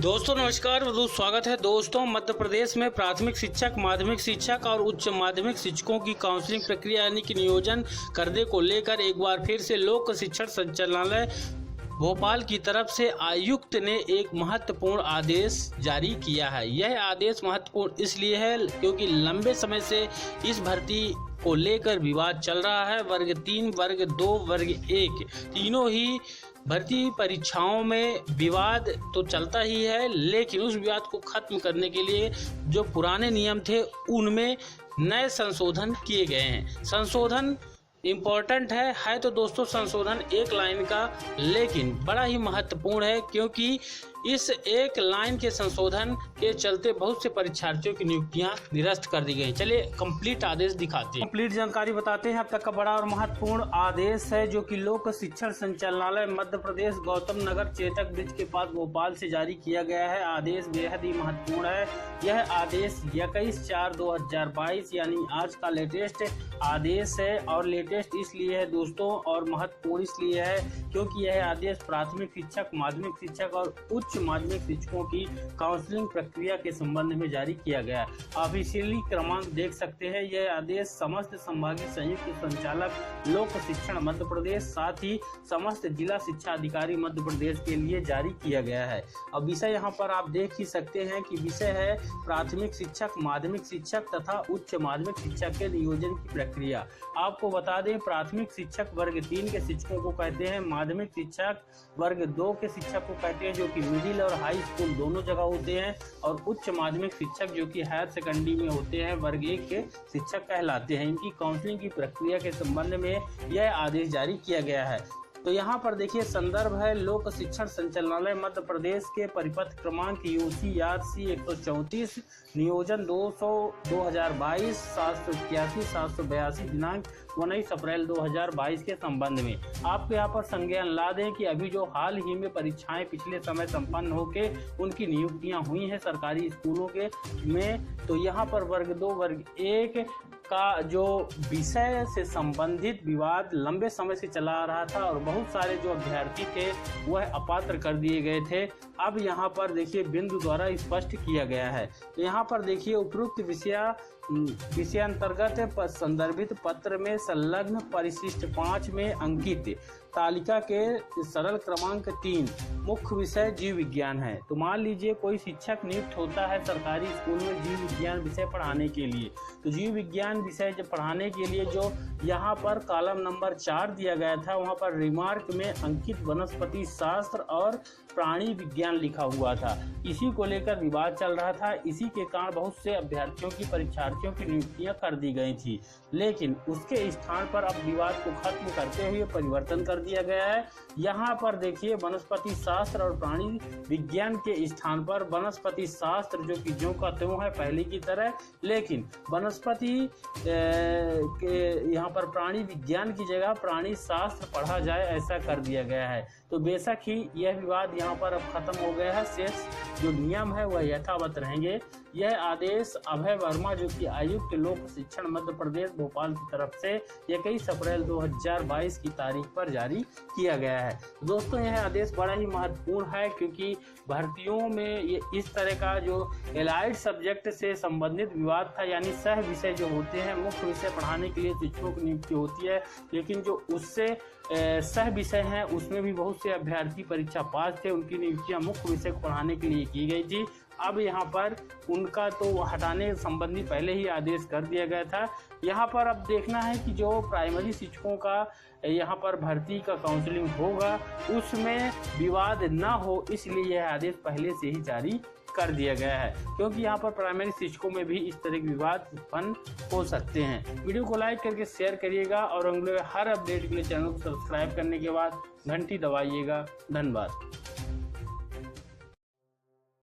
दोस्तों नमस्कार, बहुत स्वागत है। दोस्तों मध्य प्रदेश में प्राथमिक शिक्षक, माध्यमिक शिक्षक और उच्च माध्यमिक शिक्षकों की काउंसलिंग प्रक्रिया यानी कि नियोजन करने को लेकर एक बार फिर से लोक शिक्षण संचालनालय भोपाल की तरफ से आयुक्त ने एक महत्वपूर्ण आदेश जारी किया है। यह आदेश महत्वपूर्ण इसलिए है क्योंकि लंबे समय से इस भर्ती को लेकर विवाद चल रहा है। वर्ग 3, वर्ग 2, वर्ग 1 तीनों ही भर्ती परीक्षाओं में विवाद तो चलता ही है, लेकिन उस विवाद को खत्म करने के लिए जो पुराने नियम थे उनमें नए संशोधन किए गए हैं। संशोधन इम्पोर्टेंट है तो दोस्तों संशोधन एक लाइन का, लेकिन बड़ा ही महत्वपूर्ण है क्योंकि इस एक लाइन के संशोधन के चलते बहुत से परीक्षार्थियों की नियुक्तियां निरस्त कर दी गई। चलिए कंप्लीट आदेश दिखाते हैं, कंप्लीट जानकारी बताते हैं। अब तक का बड़ा और महत्वपूर्ण आदेश है जो कि लोक शिक्षण संचालनालय मध्य प्रदेश गौतम नगर चेतक ब्रिज के पास भोपाल से जारी किया गया है। आदेश बेहद ही महत्वपूर्ण है। यह आदेश 21/4/2022 यानी आज का लेटेस्ट आदेश है, और लेटेस्ट इसलिए है दोस्तों और महत्वपूर्ण इसलिए है क्योंकि यह आदेश प्राथमिक शिक्षक, माध्यमिक शिक्षक और उच्च माध्यमिक शिक्षकों की काउंसलिंग प्रक्रिया के संबंध में जारी किया गया है। ऑफिशियली क्रमांक देख सकते हैं। यह आदेश समस्त संभागीय संयुक्त संचालक लोक शिक्षण मध्य प्रदेश, साथ ही समस्त जिला शिक्षा अधिकारी मध्य प्रदेश के लिए जारी किया गया है। अब विषय यहाँ पर आप देख ही सकते हैं कि विषय है प्राथमिक शिक्षक, माध्यमिक शिक्षक तथा उच्च माध्यमिक शिक्षक के नियोजन की प्रक्रिया। आपको बता दें प्राथमिक शिक्षक वर्ग 3 के शिक्षकों को कहते हैं, माध्यमिक शिक्षक वर्ग 2 के शिक्षक को कहते हैं जो कि मिडिल और हाई स्कूल दोनों जगह होते हैं, और उच्च माध्यमिक शिक्षक जो कि हायर सेकेंडरी में होते हैं वर्ग 1 के शिक्षक कहलाते हैं। इनकी काउंसलिंग की प्रक्रिया के संबंध में यह आदेश जारी किया गया है। तो यहाँ पर देखिए संदर्भ है लोक शिक्षण संचालनालय मध्य प्रदेश के परिपत्र क्रमांक UCRC 134 नियोजन 200/2022 781/782 दिनांक 19 अप्रैल 2022 के संबंध में। आपको यहाँ पर संज्ञान ला दें कि अभी जो हाल ही में परीक्षाएं पिछले समय संपन्न होके उनकी नियुक्तियां हुई हैं सरकारी स्कूलों के में, तो यहाँ पर वर्ग 2, वर्ग 1 का जो विषय से संबंधित विवाद लंबे समय से चला आ रहा था और बहुत सारे जो अभ्यर्थी थे वह अपात्र कर दिए गए थे। अब यहाँ पर देखिए बिंदु द्वारा स्पष्ट किया गया है। तो यहाँ पर देखिए उपरोक्त विषयांतर्गत संदर्भित पत्र में संलग्न परिशिष्ट 5 में अंकित तालिका के सरल क्रमांक 3 मुख्य विषय जीव विज्ञान है। तो मान लीजिए कोई शिक्षक नियुक्त होता है सरकारी स्कूल में जीव विज्ञान विषय पढ़ाने के लिए, तो जीव विज्ञान विषय जब पढ़ाने के लिए जो यहाँ पर कॉलम नंबर 4 दिया गया था वहाँ पर रिमार्क में अंकित वनस्पति शास्त्र और प्राणी विज्ञान लिखा हुआ था। इसी को लेकर विवाद चल रहा था। इसी के कारण बहुत से अभ्यर्थियों की परीक्षार्थियों की नियुक्तियां कर दी गई थी, लेकिन उसके स्थान पर अब विवाद को खत्म करते हुए परिवर्तन कर दिया गया है। यहाँ पर देखिए वनस्पति शास्त्र और प्राणी विज्ञान के स्थान पर वनस्पति शास्त्र जो कि ज्यों का त्यों है पहले की तरह, लेकिन वनस्पति के यहाँ पर प्राणी विज्ञान की जगह प्राणी शास्त्र पढ़ा जाए ऐसा कर दिया गया है। तो बेशक ही यह विवाद यहाँ पर अब खत्म हो गया है। शेष जो नियम है वह यथावत रहेंगे। यह आदेश अभय वर्मा जो कि आयुक्त लोक शिक्षण मध्य प्रदेश भोपाल की तरफ से 21 अप्रैल 2022 की तारीख पर जारी किया गया है। दोस्तों यह आदेश बड़ा ही महत्वपूर्ण है क्योंकि भर्तियों में ये इस तरह का जो एलाइड सब्जेक्ट से संबंधित विवाद था, यानी सह विषय जो होते हैं मुख्य विषय पढ़ाने के लिए शिक्षकों की नियुक्ति होती है, लेकिन जो उससे सह विषय हैं उसमें भी बहुत से अभ्यर्थी परीक्षा पास थे, उनकी नियुक्तियां मुख्य विषय को पढ़ाने के लिए की गई थी। अब यहाँ पर उनका तो हटाने संबंधी पहले ही आदेश कर दिया गया था। यहाँ पर अब देखना है कि जो प्राइमरी शिक्षकों का यहाँ पर भर्ती का काउंसलिंग होगा उसमें विवाद ना हो, इसलिए यह आदेश पहले से ही जारी कर दिया गया है, क्योंकि यहाँ पर प्राइमरी शिक्षकों में भी इस तरह के विवाद उत्पन्न हो सकते हैं। वीडियो को लाइक करके शेयर करिएगा और अगले हर अपडेट के लिए चैनल को सब्सक्राइब करने के बाद घंटी दबाइएगा। धन्यवाद।